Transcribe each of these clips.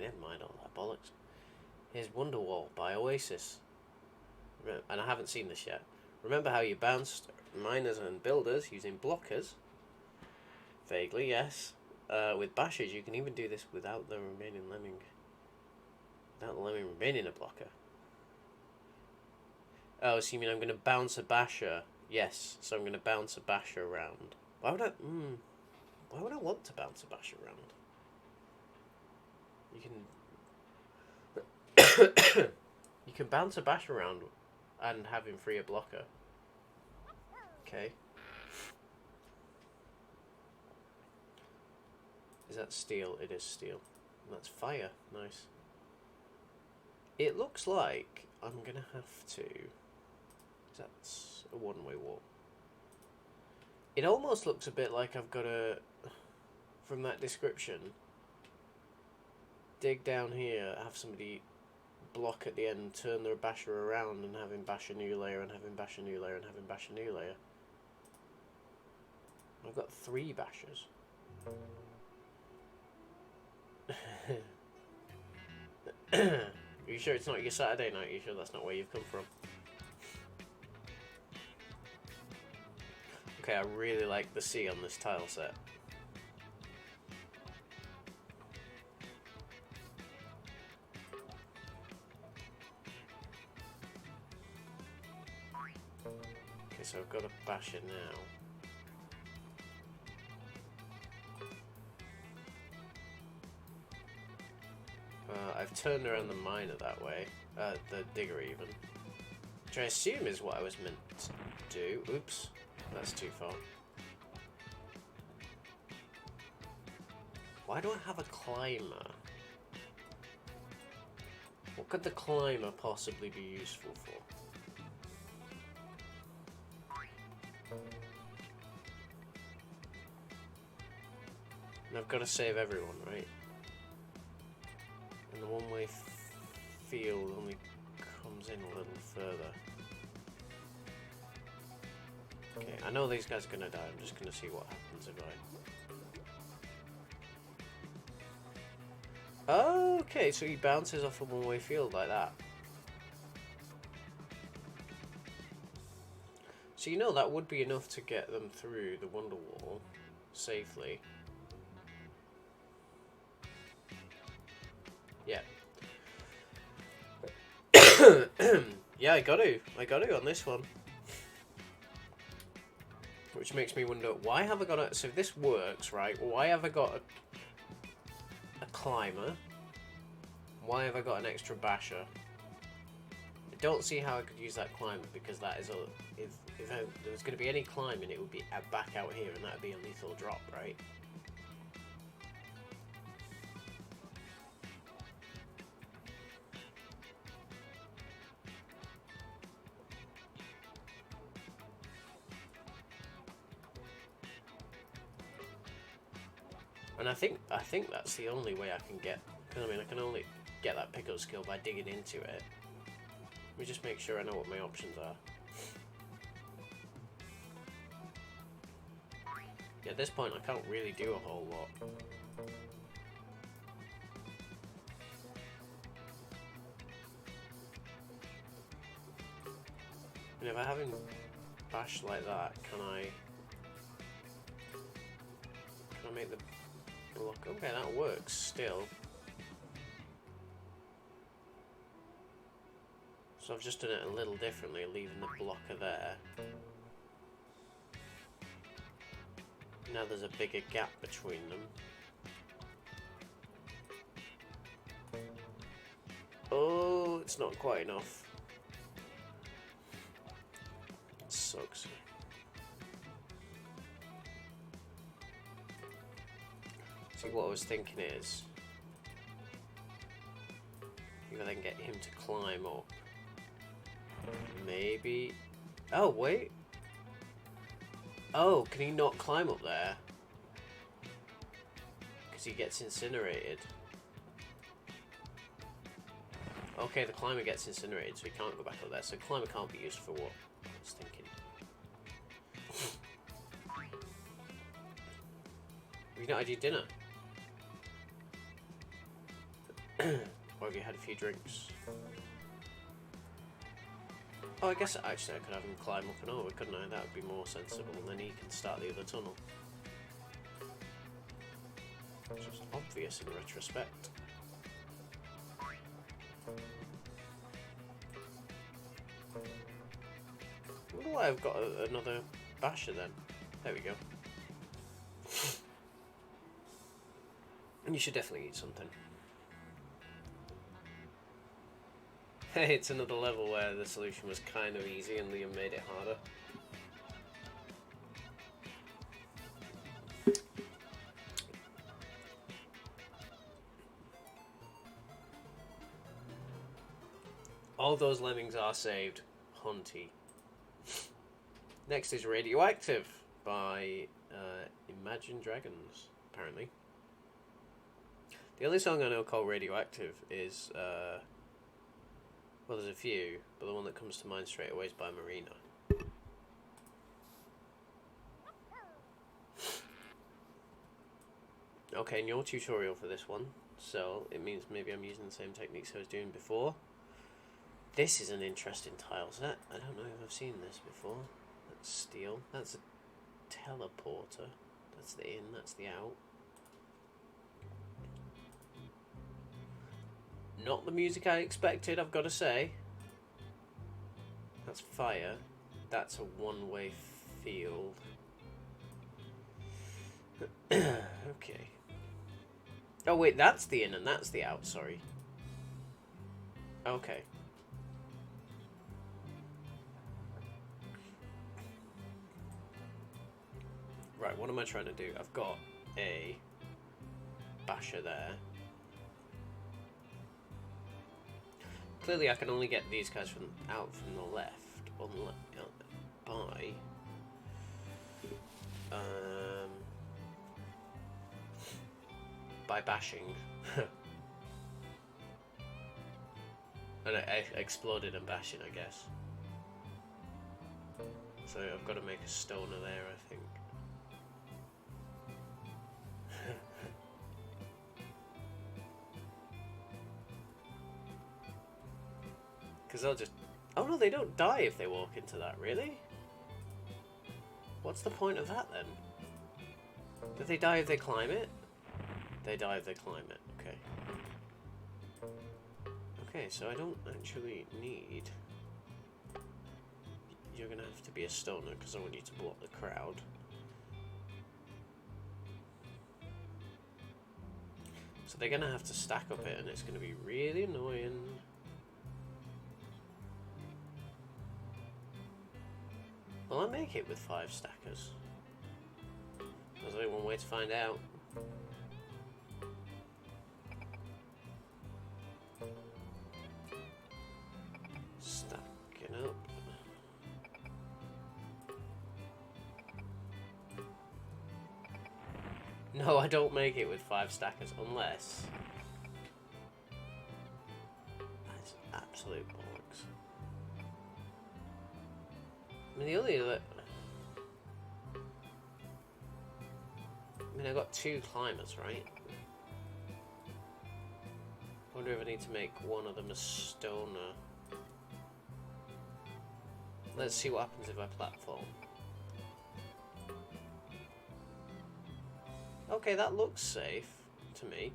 never mind all that bollocks. Here's Wonderwall by Oasis. And I haven't seen this yet. Remember how you bounced miners and builders using blockers? Vaguely, yes. With bashers, you can even do this without the remaining lemming. Without the lemming remaining a blocker. Oh, so you mean I'm going to bounce a basher? Yes, so I'm going to bounce a basher around. Why would I want to bounce a basher around? You can... you can bounce a basher around and have him free a blocker. Okay. Is that steel? It is steel. That's fire. Nice. It looks like I'm going to have to... That's a one-way walk. It almost looks a bit like I've got to, from that description, dig down here, have somebody block at the end, turn their basher around and have him bash a new layer and have him bash a new layer and have him bash a new layer. I've got 3 bashers. Are you sure it's not your Saturday night? Are you sure that's not where you've come from? Okay, I really like the sea on this tile set. Okay, so I've got to bash it now. I've turned around the miner that way. The digger even. Which I assume is what I was meant to do. Oops. That's too far. Why do I have a climber? What could the climber possibly be useful for? And I've got to save everyone, right? And the one-way field only comes in a little further. Okay, I know these guys are gonna die. I'm just gonna see what happens if I... Oh, okay, so he bounces off a one-way field like that. So you know that would be enough to get them through the Wonderwall safely. Yeah. Yeah, I got to on this one. Which makes me wonder, why have I got a... So if this works, right, why have I got a climber? Why have I got an extra basher? I don't see how I could use that climber, because that is a... If there was going to be any climbing, it would be back out here, and that would be a lethal drop, right? And I think that's the only way I can get, because I mean I can only get that pickup skill by digging into it. Let me just make sure I know what my options are. Yeah, at this point I can't really do a whole lot. And if I have him bash like that, can I make the block? Okay, that works still. So I've just done it a little differently, leaving the blocker there. Now there's a bigger gap between them. Oh, it's not quite enough. It sucks. See, what I was thinking is, if I then get him to climb up, maybe... Oh, wait. Oh, can he not climb up there? Because he gets incinerated. Okay, the climber gets incinerated, so he can't go back up there. So the climber can't be used for what I was thinking. Have you not had your dinner? Or have you had a few drinks? Oh, I guess actually I could have him climb up and over, couldn't I? That would be more sensible, and then he can start the other tunnel. It's just obvious in retrospect. I wonder why I've got another basher then. There we go. And you should definitely eat something. It's another level where the solution was kind of easy and Liam made it harder. All those lemmings are saved. Hunty. Next is Radioactive by Imagine Dragons, apparently. The only song I know called Radioactive is, well, there's a few, but the one that comes to mind straight away is by Marina. Okay, no tutorial for this one, so it means maybe I'm using the same techniques I was doing before. This is an interesting tile set. I don't know if I've seen this before. That's steel. That's a teleporter. That's the in, that's the out. Not the music I expected, I've got to say. That's fire. That's a one-way field. Okay. Oh wait, that's the in and that's the out, sorry. Okay. Right, what am I trying to do? I've got a basher there. Clearly I can only get these guys from out from the left by bashing. And I exploded and bashing, I guess. So I've got to make a stoner there, I think. Because they'll just... Oh no, they don't die if they walk into that, really? What's the point of that then? Do they die if they climb it? They die if they climb it, okay. Okay, so I don't actually need... You're gonna have to be a stoner because I want you to block the crowd. So they're gonna have to stack up it and it's gonna be really annoying. Will I make it with 5 stackers? There's only one way to find out. Stacking up. No, I don't make it with 5 stackers unless... That's absolute bollocks. I mean, the only other... I mean, I got 2 climbers, right? I wonder if I need to make one of them a stoner. Let's see what happens if I platform. Okay, that looks safe to me.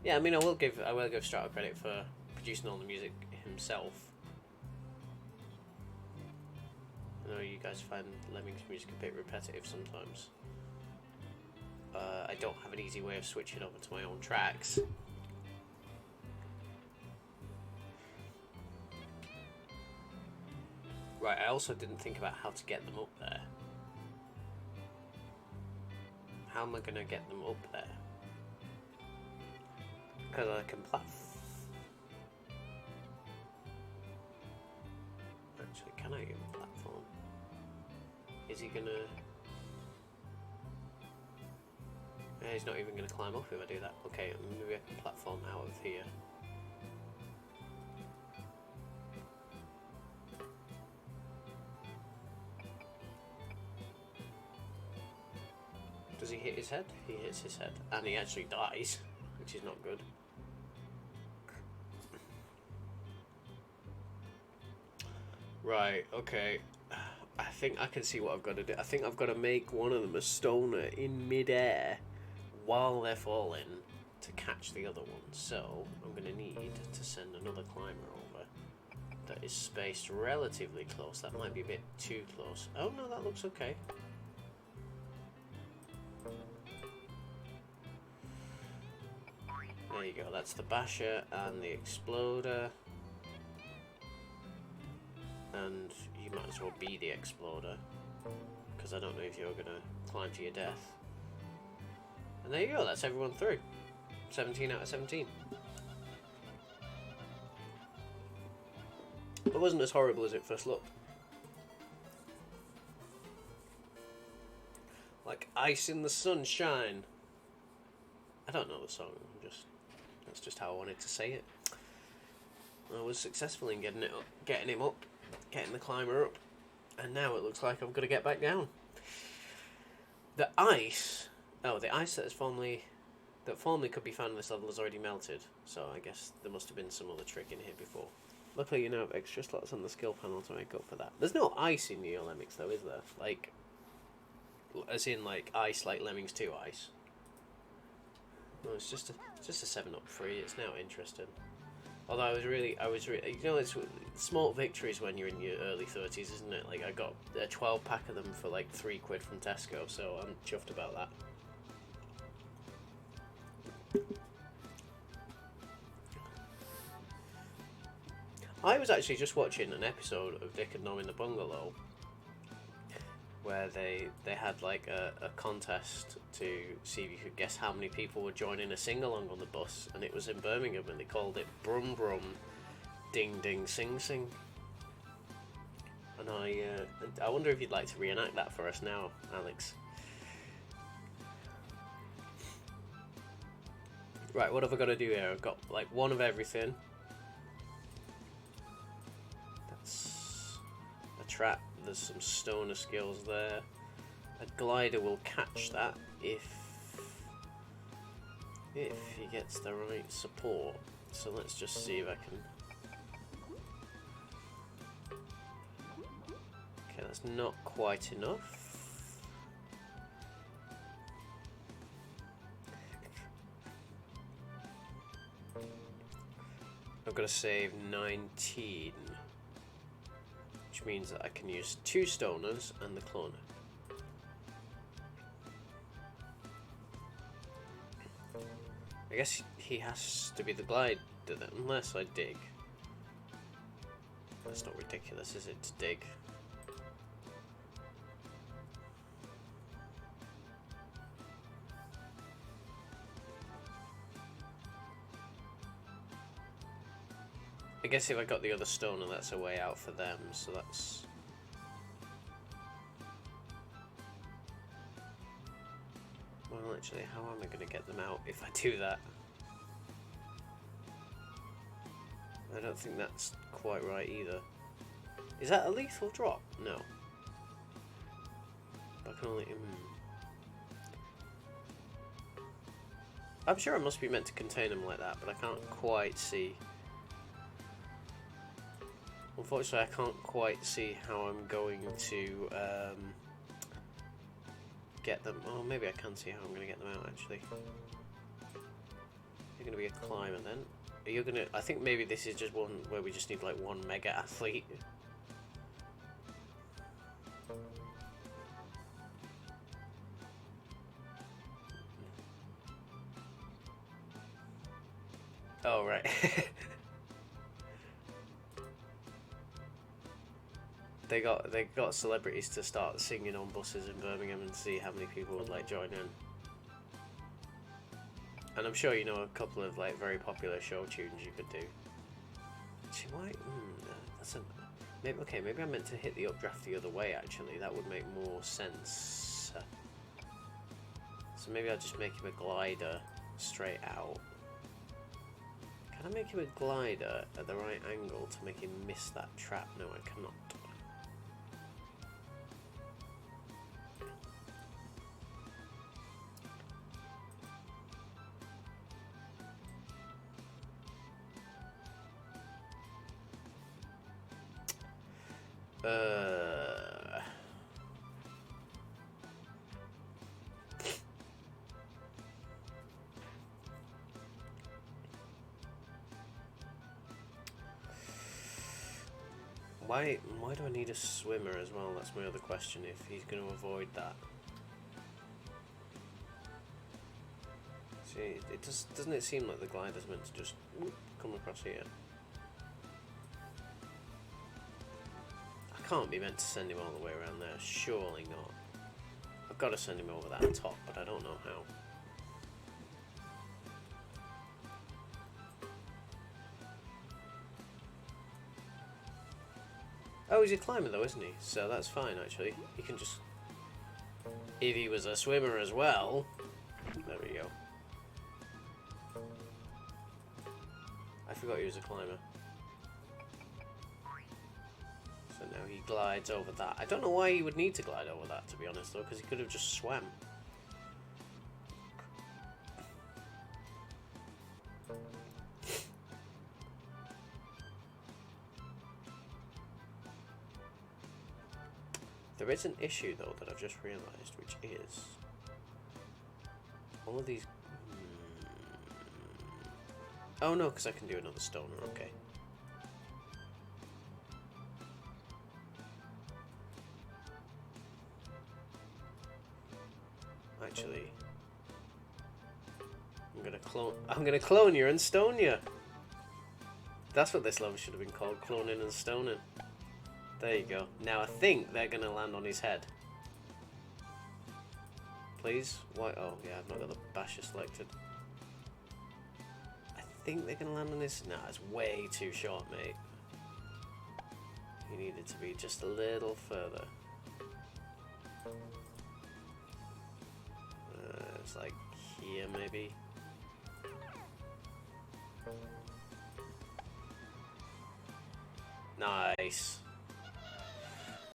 Yeah, I mean, I will give Strato credit for producing all the music himself. I know you guys find Lemmings music a bit repetitive sometimes. I don't have an easy way of switching over to my own tracks. Right, I also didn't think about how to get them up there. How am I going to get them up there? Because I can Actually, can I even platform? Is he going to... Yeah, he's not even going to climb up if I do that. Okay, maybe I can platform out of here. he hit his head? He hits his head. And he actually dies, which is not good. Right, okay. I think I can see what I've got to do. I think I've got to make one of them a stoner in mid-air while they're falling to catch the other one. So I'm going to need to send another climber over that is spaced relatively close. That might be a bit too close. Oh no, that looks okay. There you go, that's the basher and the exploder. And you might as well be the exploder, because I don't know if you're going to climb to your death. And there you go, that's everyone through. 17 out of 17. It wasn't as horrible as it first looked. Like ice in the sunshine. I don't know the song, that's just how I wanted to say it. I was successful in getting him up, getting the climber up, and now it looks like I'm gonna get back down. The ice that formerly could be found in this level has already melted, so I guess there must have been some other trick in here before. Luckily, you now have extra slots on the skill panel to make up for that. There's no ice in NeoLemmix though, is there? Like, as in like ice, like Lemmings 2 ice. No, it's just a 7-up free. It's now interesting. Although I was really, you know, it's small victories when you're in your early 30s, isn't it? Like, I got a 12-pack of them for like £3 from Tesco, so I'm chuffed about that. I was actually just watching an episode of Dick and Dom in the Bungalow, where they had like a contest to see if you could guess how many people were joining a sing-along on the bus, and it was in Birmingham, and they called it Brum Brum Ding Ding Sing Sing. And I wonder if you'd like to reenact that for us now, Alex. Right, what have I got to do here? I've got like one of everything. That's a trap. There's some stoner skills there. A glider will catch that if he gets the right support. So let's just see if I can. Okay, that's not quite enough. I've got to save 19. Which means that I can use 2 stoners and the cloner. I guess he has to be the glider then, unless I dig. That's not ridiculous, is it, to dig? I guess if I got the other stoner, that's a way out for them, so that's... Well, actually, how am I going to get them out if I do that? I don't think that's quite right either. Is that a lethal drop? No. I can only... I'm sure I must be meant to contain them like that, but I can't quite see... Unfortunately, I can't quite see how I'm going to get them. Oh, maybe I can see how I'm going to get them out, actually. You're going to be a climber, then. Are you going to... I think maybe this is just one where we just need, like, one mega athlete. Oh, right. They got celebrities to start singing on buses in Birmingham and see how many people would like join in. And I'm sure you know a couple of like very popular show tunes you could do. Actually, why? That's a maybe. Okay, maybe I meant to hit the updraft the other way. Actually, that would make more sense. So maybe I'll just make him a glider straight out. Can I make him a glider at the right angle to make him miss that trap? No, I cannot. Why do I need a swimmer as well? That's my other question, if he's going to avoid that. See, doesn't it seem like the glider's meant to just whoop, come across here? I can't be meant to send him all the way around there, surely not. I've got to send him over that top, but I don't know how. Oh, he's a climber though, isn't he? So that's fine, actually. He can just... If he was a swimmer as well... There we go. I forgot he was a climber. So now he glides over that. I don't know why he would need to glide over that, to be honest, though, because he could have just swam. There is an issue, though, that I've just realised, which is... all of these... Oh, no, because I can do another stoner, okay. Actually... I'm gonna clone you and stone you! That's what this level should have been called, cloning and stoning. There you go. Now I think they're going to land on his head. Please? Why? Oh, yeah, I've not got the basher selected. I think they're going to land on his... Nah, it's way too short, mate. He needed to be just a little further. It's like here, maybe. Nice.